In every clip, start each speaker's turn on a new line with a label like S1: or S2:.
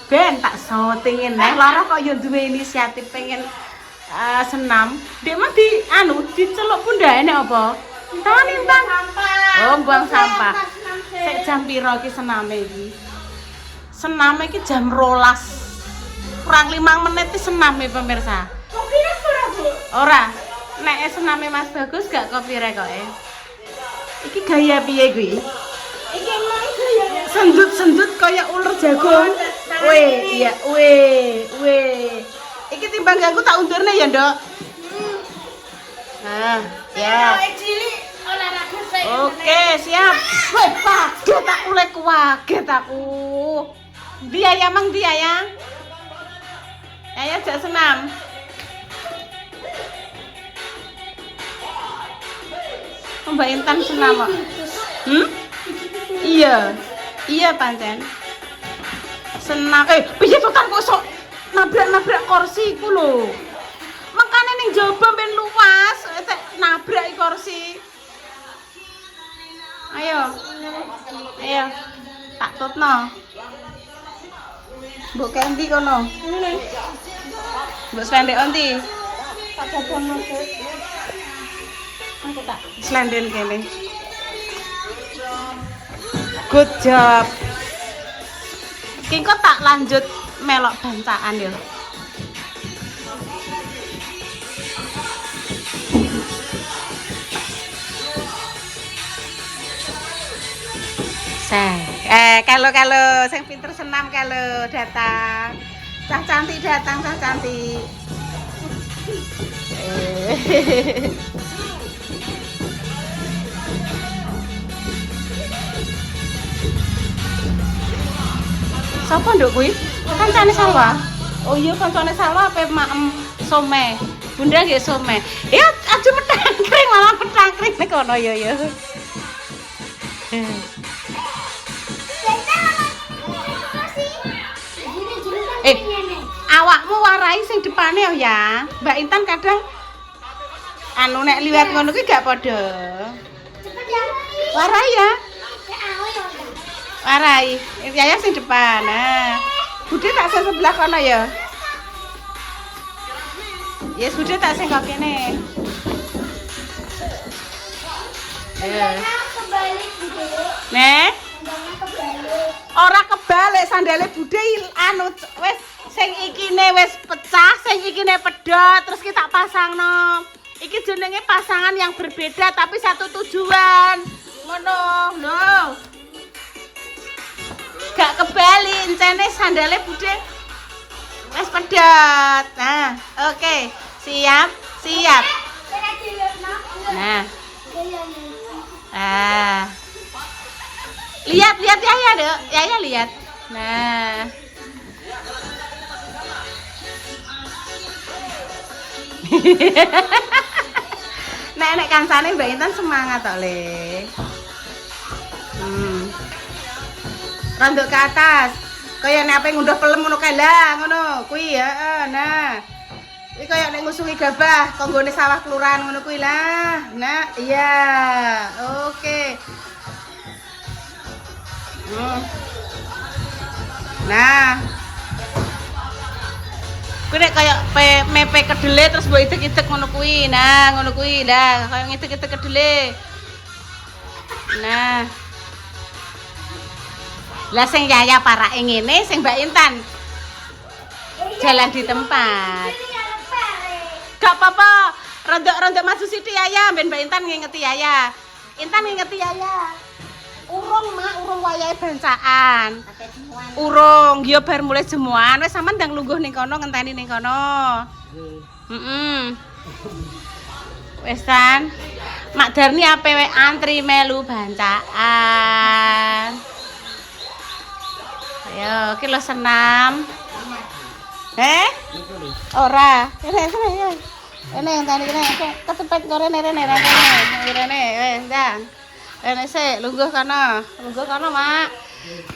S1: Ben tak sautingin neh lara kok yo duwe inisiatif pengen senam. Dek mah di diceluk pundhane apa? Tani Bang. Oh, buang sampah. Sik jam piro iki sename iki? Sename iki jam 12. Kurang 5 menit iki sename pemirsa.
S2: Kopine ora, Bu?
S1: Ora. Nek sename Mas Bagus gak kopire kok Iki gaya piye kuwi?
S2: Iki emang gaya
S1: Sendut-sendut kayak ular jagung. Weh, iya, weh. Iki timbang ganggu tak undurne ya, Ndok. Nah, ya.
S2: cilik olahraga saya.
S1: Oke, siap. Weh, kaget aku lek kaget aku. Dia ya, Mang, dia ya. Ayah jak senam. Mbak Intan senam kok. Iya pancen. Senam. Piye to kan kok sok nabrak kursi iku lho. Makane ning jaba ben luas, nabrak kursi. Ayo. Tak tutno. Mbok kendi kono. Mbok slendek onti.
S2: Tak dadang masuk.
S1: Aku tak slenden kene. Good job. Ki kok tak lanjut melok bancaan ya. Kalau sing pinter senam kalau datang. Cah cantik datang, cah cantik. Sapa nduk kuwi? Kancane Salwa. Oh iya kancane Salwa ape maem some. Bunda nggih some. Ya aja metangkring malah metangkring nek kono ya ya. Awakmu warai sing depane ya. Mbak Intan kadang nek liwat ngono kuwi gak padha.
S2: Cepet ya.
S1: Warai ya.
S2: Ya.
S1: Warai. Yaya sing depan. Nah. Bude tak sing sebelah kono ya. Ya sudah tak sing kok kene.
S2: Kebalik gitu.
S1: Nek,
S2: Kebalik.
S1: ora kebalik sandale Bude wis sing ikine wis pecah, sing ikine pedhot, terus kita pasangno. Iki jenenge pasangan yang berbeda tapi satu tujuan. Ngono, lho. Gak kebalik, encene sandale Bude wis pedhot. Nah, oke. Siap. Nah. Lihat Yaya, Dek. Yaya lihat. Nah. Nek kancane Mbak Intan semangat tok, Le. Randuk ke atas. Kaya nek ape ngunduh pelem ngono kae lah, ngono. Kuwi heeh, nah. Iki kaya nek ngusungi gabah, konggone sawah kelurahan ngono kuwi lah. Nah, iya. Oke. Nah. Kuwi nek kaya mepe kedele terus mbok itek-itek ngono kuwi. Nah, ngono kuwi lah, kaya ngitek-itek kedele. Nah. Lah sing Yaya parake ngene, sing Mbak Intan jalan di tempat. Gak apa-apa. Rontok maju sithik Yaya, ben Mbak Intan ngingeti Yaya. Intan ngingeti Yaya. Urung wayahe bancaan. Urung, ya bar mulai jemuan. Wis sampean ndang lungguh ning kono ngenteni ning kono. Wis kan. Mak Darni ape antri melu bancaan. Ayo, ki lo senam. Ora. Ini ngenteni kene. Ketepet korene rene. Wis ndang. Rene sik lungguh kono, Mak.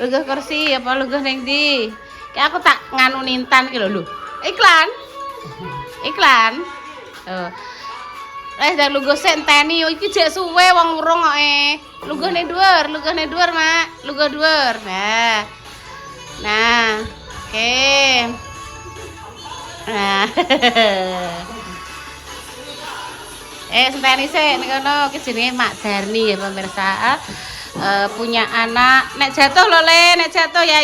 S1: Lungguh kursi apa lungguh ning ndi? Ki aku tak nganu Nintan ki lho. Iklan. Oh. Ndang lungguh sik enteni iki jek suwe wong urung kok Lungguh ning dhuwur, Mak. Lungguh dhuwur. Nah. Oke. Nah. Senteni sik nek ngono iki jenenge Mak Darni ya pemirsa. Punya anak nek jatuh lho Le, nek jatuh ya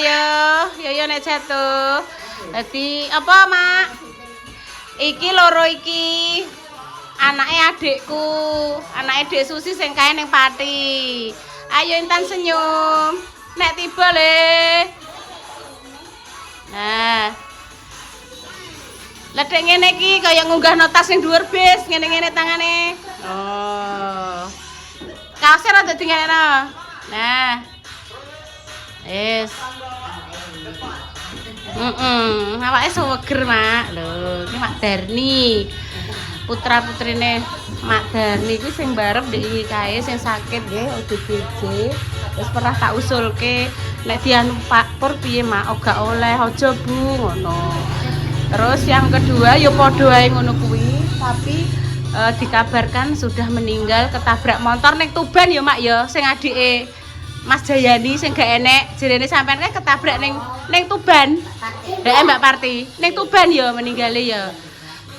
S1: yo nek jatuh. Dadi apa Mak? Iki loro iki anake adikku, anake Dek Susi sing kae ning Pati. Ayo Intan senyum. Nek tiba Le. Nah. Ledek ngene iki kaya ngunggah notas ning dhuwur bis, ngene-ngene tangane. Oh. Kaose rada dingenekno. Nah. Wis. Awake seger, Mak. Lho, iki Mak Darni. Putra-putrine Mak Darni kuwi sing barep ndek iki kae sing sakit nggih ODGJ. Wis pernah tak usulke nek dianu Pak Pur piye, Mak? Ora oleh aja Bu ngono. Terus yang kedua ya padha wae ngono kuwi, tapi dikabarkan sudah meninggal ketabrak motor ning Tuban ya Mak ya, sing adike Mas Jayani sing gak enek, jerene sampean kan ketabrak ning Tuban. Heeh Mbak Parti, ning Tuban ya meninggale ya.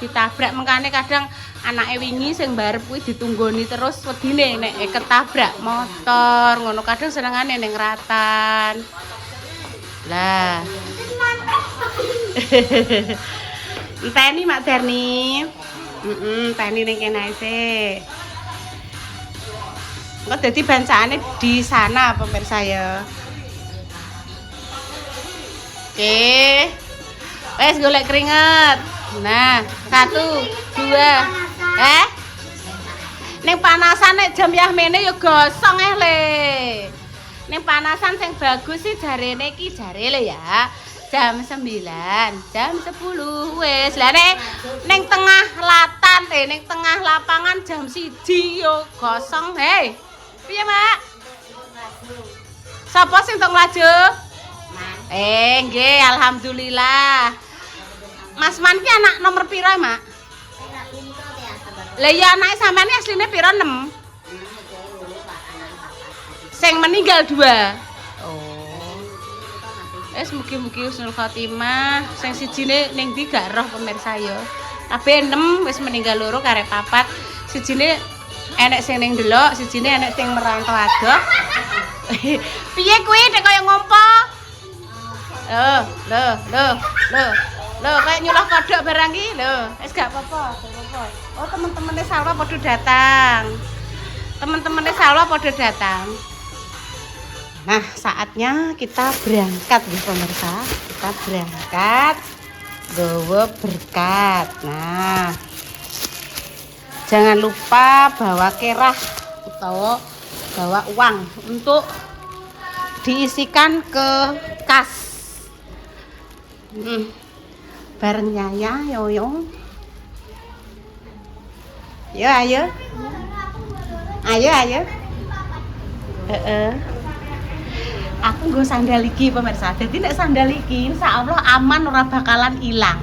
S1: Ditabrak mengkane kadang anake wingi sing barep kuwi ditunggoni terus wedine nek ketabrak motor ngono kadang senengane ning Ratan. Lah. Enteni Mak Darni. Tani ning kene sik. Kok dadi bacaane di sana pemirsa ya. Oke. Wes golek keringet. Nah, 1 2. Ning panasan nek jam yah mene ya gosong Le. Ning panasan sing bagus sih jarene iki jarele ya. Jam 9, jam 10 wis. Lah ning tengah latan ning tengah lapangan jam 1 yo gosong. Hei. Piye, Mak? Sapa sing tok mlaju? Nggih, alhamdulillah. Mas Man ki anak nomor pira, Mak? Lah ya anake sampean asline pira 6? Sing meninggal 2. Mugi-mugi husnul khotimah. Sing sijine ning ndi gak roh pemirsa ya. Kabeh 6 wis meninggal 2 karek 4. Sijine enek sing ning delok, sijine enek sing merantau adoh. Piye kuwi nek kaya ngompo? Lho, kayak nyulah kodok barang iki lho. Wis gak apa-apa, Oh, teman-temane Salwa padha datang. Nah, saatnya kita berangkat nih pemirsa. Kita berangkat bawa berkat. Nah, jangan lupa bawa kerah atau bawa uang untuk diisikan ke kas. Bareng Yaya, Yoyo. Ayo. Aku nggo sandal iki pemirsa. Dadi nek sandal iki insyaallah aman ora bakalan ilang.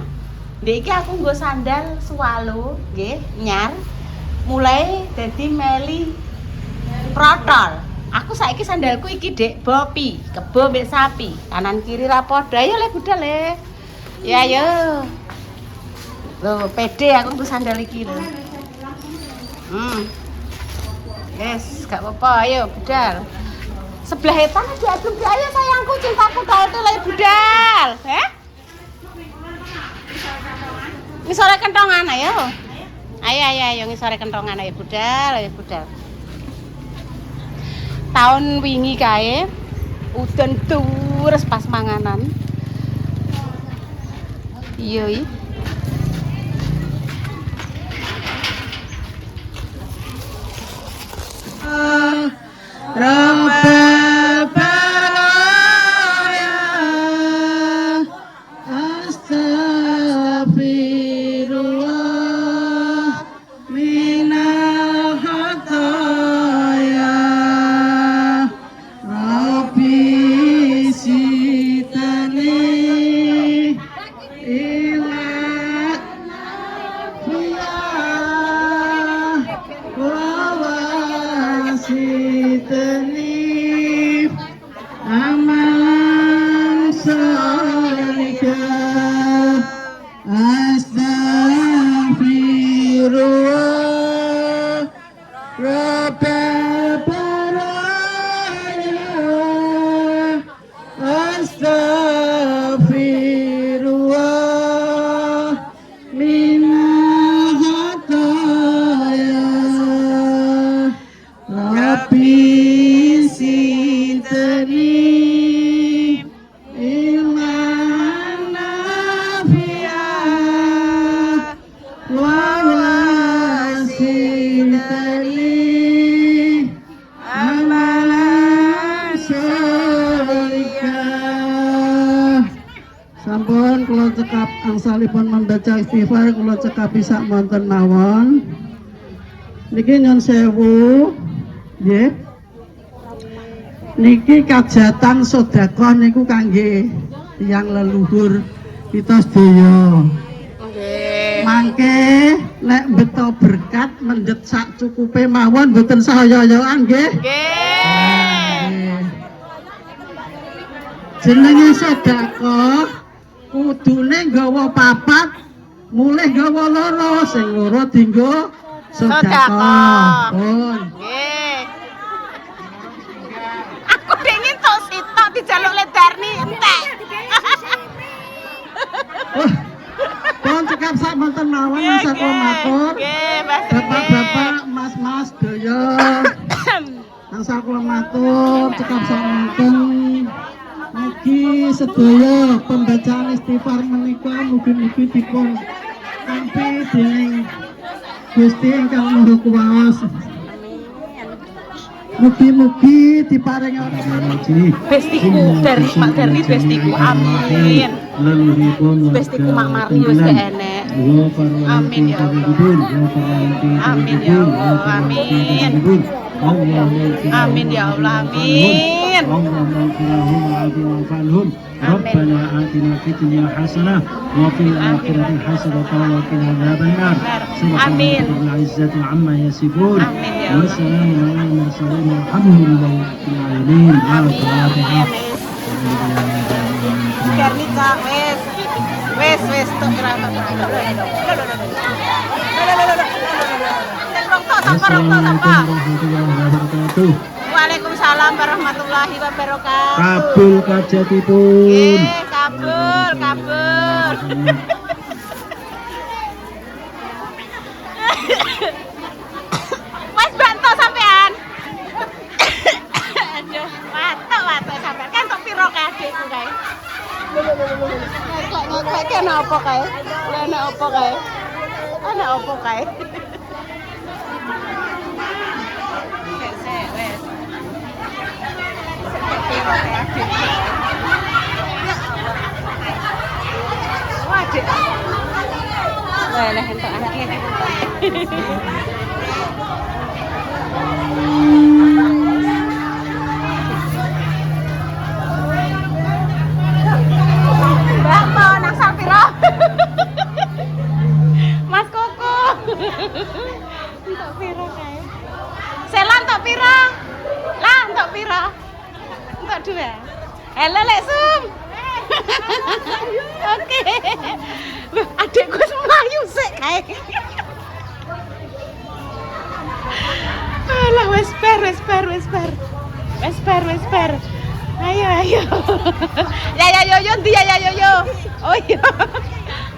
S1: Ndek iki aku nggo sandal swalo, nggih, nyar. Mulai dadi meli protol. Aku saiki sandalku iki, Dek, bopi, kebo mbek sapi. Kanan kiri ra padha. Ayo Le budal Le. Ya ayo. Loh, pede aku nggo sandal iki lho. Yes, gak apa-apa. Ayo budal. Sebelah etan diaduk ayo sayangku cintaku tau lagi budal. Ngisore kentongan ayo. Ayo ngisore kentongan ayo budal. Tahun wingi kae udan terus pas manganan. Iya. Rabbal baraya astaghfirullah minal khataya Rabbi sitani ilat wa wasitani
S3: Sampun kula cekap angsalipun membaca istighfar kula cekapi sak monten mawon. Niki nyun sewu. Nggih. Niki kajatan sedekah niku kangge tiyang leluhur kita sedaya.
S1: Nggih.
S3: Mangke lek beto berkat mendhet sak cukupe mawon mboten sahaya-hayaan nggih.
S1: Nggih.
S3: Jenenge sedekah kudune nggawa papat, mulih nggawa loro, sing loro dienggo sedekah. Pun.
S1: Nggih. Aku dingin tok sitok dijaluk ledarni entek.
S3: Pun cekap sak monten mawon masa kula matur.
S1: Nggih, Mas.
S3: Bapak-bapak, mas-mas daya. Masa kula matur cekap sak monten. Mugi sedaya pembacaan istighfar menika mugi-mugi dipun tampi dening Gusti ingkang Maha Kuwasa. Mugi-mugi diparingi
S1: Bestiku dari Mak Darni bestiku. Amin. Bestiku Mak Marius ke enek. Amin ya Allah. Amin ya Allah. Amin. Amin ya Allah. Amin.
S3: ربنا آتنا في الدنيا حسنة وفي الآخرة حسنة وقنا عذاب النار سبحان ربك رب العزة عما يصفون وسلام على المرسلين والحمد لله رب العالمين. الفاتحة.
S1: Karnica wes tok keramat. Waalaikumsalam warahmatullahi wabarakatuh.
S3: Kabul kajatipun.
S1: Nggih, kabul. Mas bantu sampean. Aduh, watuk sampean. Kan tok piro kae adikku kae. Ngekek kene apa kae? Lene apa kae? Ana apa kae? Sik wes. Waduh. Wah, lah entuk anake. Mbak, mau nang Sapiro? Mas Koko. Entuk piro kae? Selan entuk piro? Lah, entuk piro? Entuk dua. Halo, Lek Sum. Oke. Adikku semayu sik kae. Alah, wes per. Ayo. Ya yo ndi ya yo. Oh iya.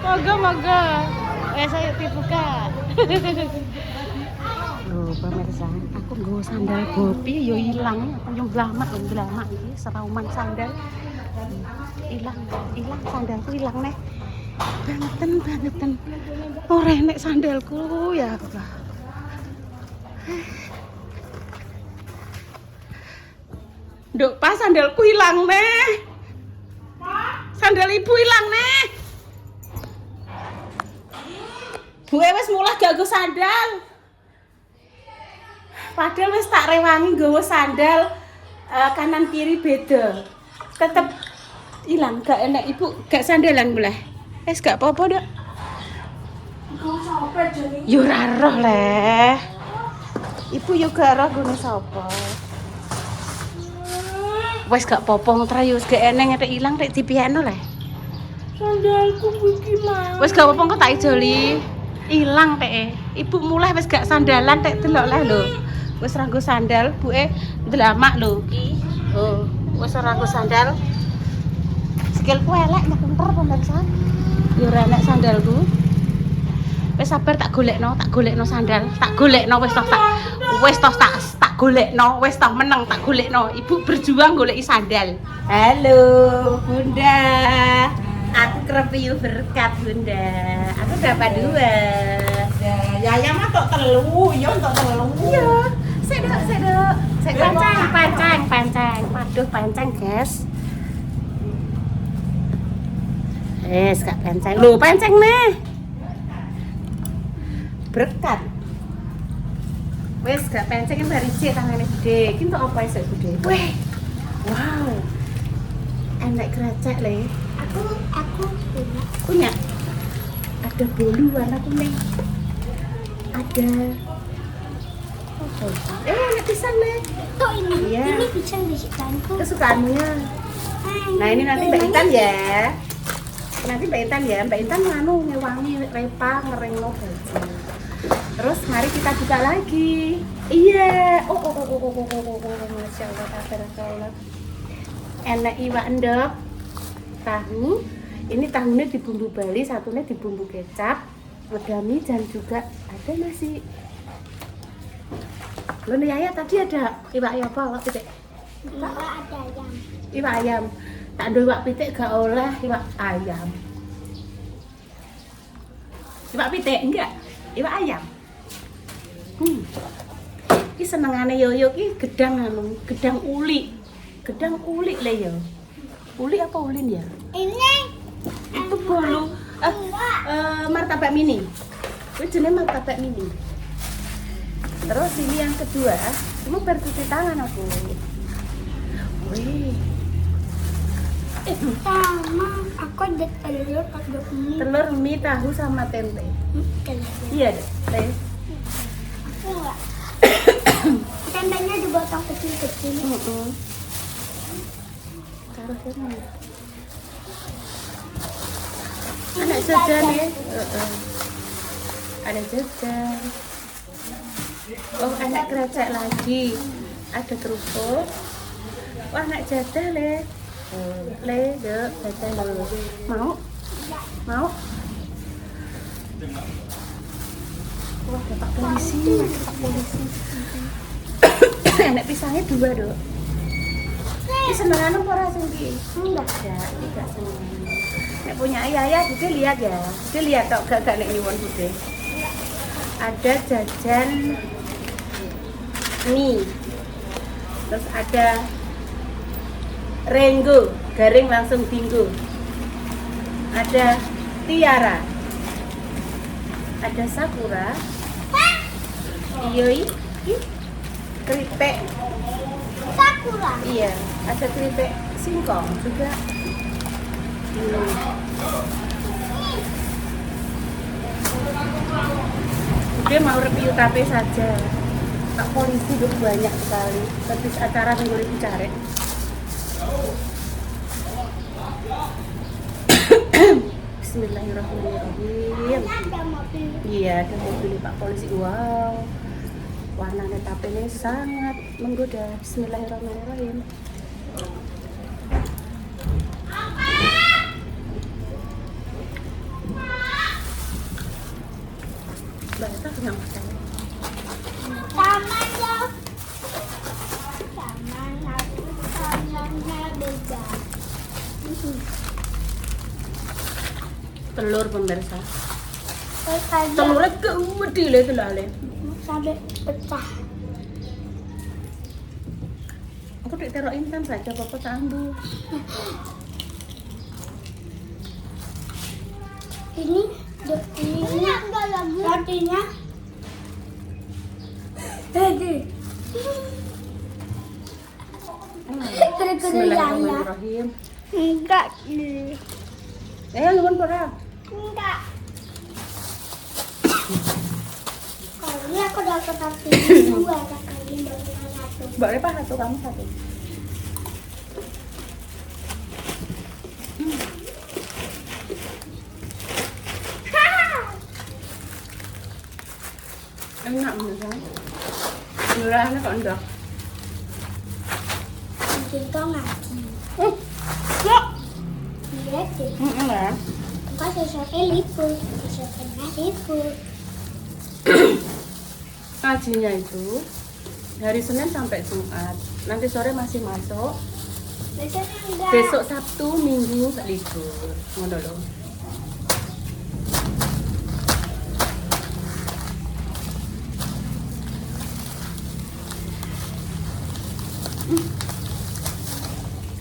S1: Moga. Wes ayo dibuka. Loh, pemirsa, aku nggawa sandal Bopi yo ilang, apa yo blamak iki serauman sandal. Ilang sandalku ilang neh. Banten. Ora enek sandalku ya Allah. Nduk, pas sandalku hilang neh. Sandal ibu hilang neh. Buke wis mulai gak nggo sandal. Padahal wis tak rewangi nggawa sandal kanan kiri beda. Tetep hilang, gak enak ibu, gak sandalan boleh. Wis gak apa-apa, Dok. Yo ora roh leh. Ibu yo gak roh gone sapa. Wis gak apa-apa ngetra yo wis gak enek nek ilang nek dipiyakno leh. Sandalku iki mah. Wis gak apa-apa kok tak ijoli. Ilang teke. Ibu mulai wis gak sandalan tek delok leh lho. Wis ora nggo sandal, buke ndelamak lho. Oh, wis ora nggo sandal. Sikilku elek nek kenter pemirsa. Ya ora enek sandalku. Wis sabar tak golekno sandal. Tak golekno wis tak golekno, wis tak meneng tak golekno. Ibu berjuang goleki sandal. Halo, Bunda. Aku kerepiu berkat, Bunda. Aku dapat 2. Ya mah tok telu, yo tok telu. Iya. Sedok. Pancang. Waduh, pancang, guys. Gak penceng. Lho, penceng nih. Berkat. Wes gak penceng kan dari C tangane gede. Ki entuk apa isih gede? Weh. Wow. Enak krecek le.
S2: Aku
S1: Punya. Ada bolu warna kuning. Ada enak pisang le.
S2: tuh ini.
S1: Iya.
S2: Ini pisang kesukaanku.
S1: Kesukaanmu ya. Nah ini nanti Mbak Intan ya. Nanti Mbak Intan ya. Mbak Intan nganu ngewangi repa ngerengno baju. Terus mari kita buka lagi. Iya. Oh. Masya Allah, tabarakallah. Enak iwak endok. Tahu. Ini tahunya di bumbu Bali, satunya di bumbu kecap, medami dan juga ada nasi. Lo nih Yaya tadi ada iwak apa? Iwak pitik.
S2: Enggak ada ayam.
S1: Iwak ayam. Tak ada iwak pitik gak oleh iwak ayam. Iwak pitik enggak? Iwak ayam. Ki senengane Yoyo ki gedang anu, gedang uli. Gedang uli le yo. Uli apa ulin ya?
S2: Ini
S1: Itu bolu martabak mini. Itu jenis martabak mini. Terus ini yang kedua, kamu bercuci tangan aku. Wih.
S2: sama aku ada telur mie.
S1: Telur mie tahu sama tempe.
S2: Telur.
S1: Iya deh. Teh.
S2: Aku enggak. Tempenya dipotong kecil-kecil.
S1: Taruh sana. Ada jajan ya. Ada jajan. Oh, anak krecek lagi. Ada kerupuk. Wah, anak jadah le. Le, dek, jadah dulu. Mau? Mau? Wah, ada Pak Polisi, ada Pak Polisi. Anak pisangnya 2, Dok. Ini senengan apa rasanya ki? Enggak, tidak senengan. Nek punya ayah, Bude lihat ya. Bude lihat tok gak nek nyuwun Bude. Ada jajan mie. Terus ada Renggo, garing langsung bingo. Ada Tiara. Ada Sakura. Iya, keripik.
S2: Sakura.
S1: Iya, ada keripik singkong juga. Dia mau review tape saja. Pak Polisi udah banyak sekali. Habis acara minggu ini cari. Bismillahirrahmanirrahim.
S2: Ada mobil.
S1: Iya, ada mobil Pak Polisi. Wow. Warnanya tapenya sangat menggoda. Bismillahirrahmanirrahim. Bahasa kenyang makan.
S2: Taman dong. Taman aku tamannya beda.
S1: Telur pemirsa.
S2: Terus ada
S1: Telurnya gede le telale.
S2: sampai pecah.
S1: Aku ditaruh Intan saja Papa tambu.
S2: Ini rotinya gede. Kira-kira Yaya.
S1: Bismillahirrahmanirrahim.
S2: Enggak.
S1: Nuwun pora.
S2: Enggak. Kalau ini aku dapat satu dua kali baru satu.
S1: Mbak Repa satu, kamu satu. Enak bener. Murahnya kok enggak.
S2: Mungkin kau ngaji.
S1: Ya.
S2: Iya sih.
S1: Enggak.
S2: Kau sesuatu libur, sesuatu libur.
S1: Ngajinya itu hari Senin sampai Jumat. Nanti sore masih masuk.
S2: Biasanya enggak.
S1: Besok Sabtu, Minggu libur. Ngono lho.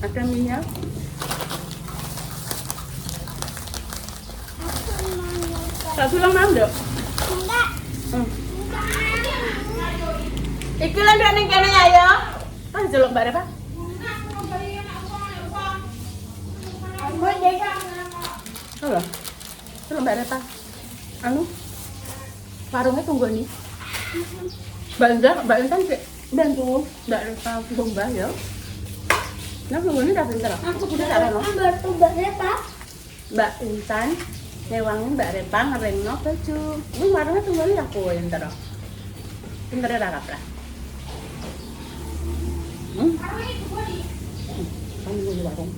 S1: Ada minyak. Tak tulang manduk.
S2: Enggak.
S1: Iki lan ning kene ya ya. Ah jeluk Mbak Repa.
S2: Ambil deh.
S1: Halo. Jeluk Mbak Repa. Anu. Warungnya tunggu nih. Mbak Intan sih bantu Mbak Repa Mbak ya. Nah, tunggu nih tak pinter.
S2: Aku
S1: udah tak reno.
S2: ambil tuh berapa?
S1: Mbak Intan nyewangin Mbak Repa ngerengno baju. Ini warungnya tunggu nih aku pinter. Pinter ya lah. Kamu di warung.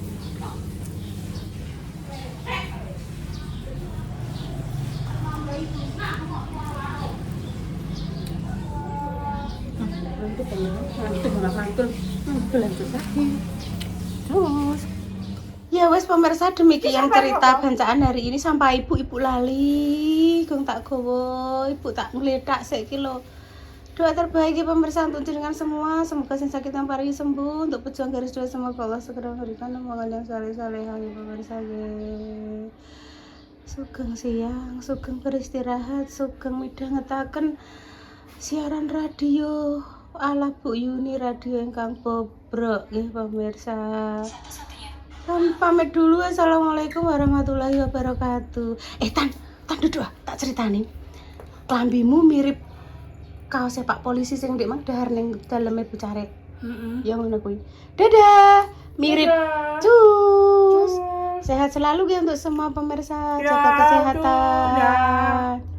S1: Terus ya wes pemirsa demikian cerita bancaan hari ini sampai ibu lali gung tak gowo ibu tak ngeledak saiki lho. Doa terbaik ya pemirsa untuk jenengan semua, semoga yang sakit yang parah sembuh, untuk pejuang garis doa semoga Allah segera memberikan omongan yang saleh-salehah ya pemirsa ya. Sugeng siang, sugeng beristirahat, sugeng midhangetaken siaran radio ala Bu Yuni radio ingkang bobrok nggih pemirsa. Pamit dulu. Assalamualaikum warahmatullahi wabarakatuh. Tan duduk tak ceritani. Klambimu mirip kaos sepak polisi sing ndek mang dahar ning daleme Bu Carek. Ya ngono kuwi. Dadah. Mirip. Cus. Sehat selalu ya untuk semua pemirsa. Jaga kesehatan.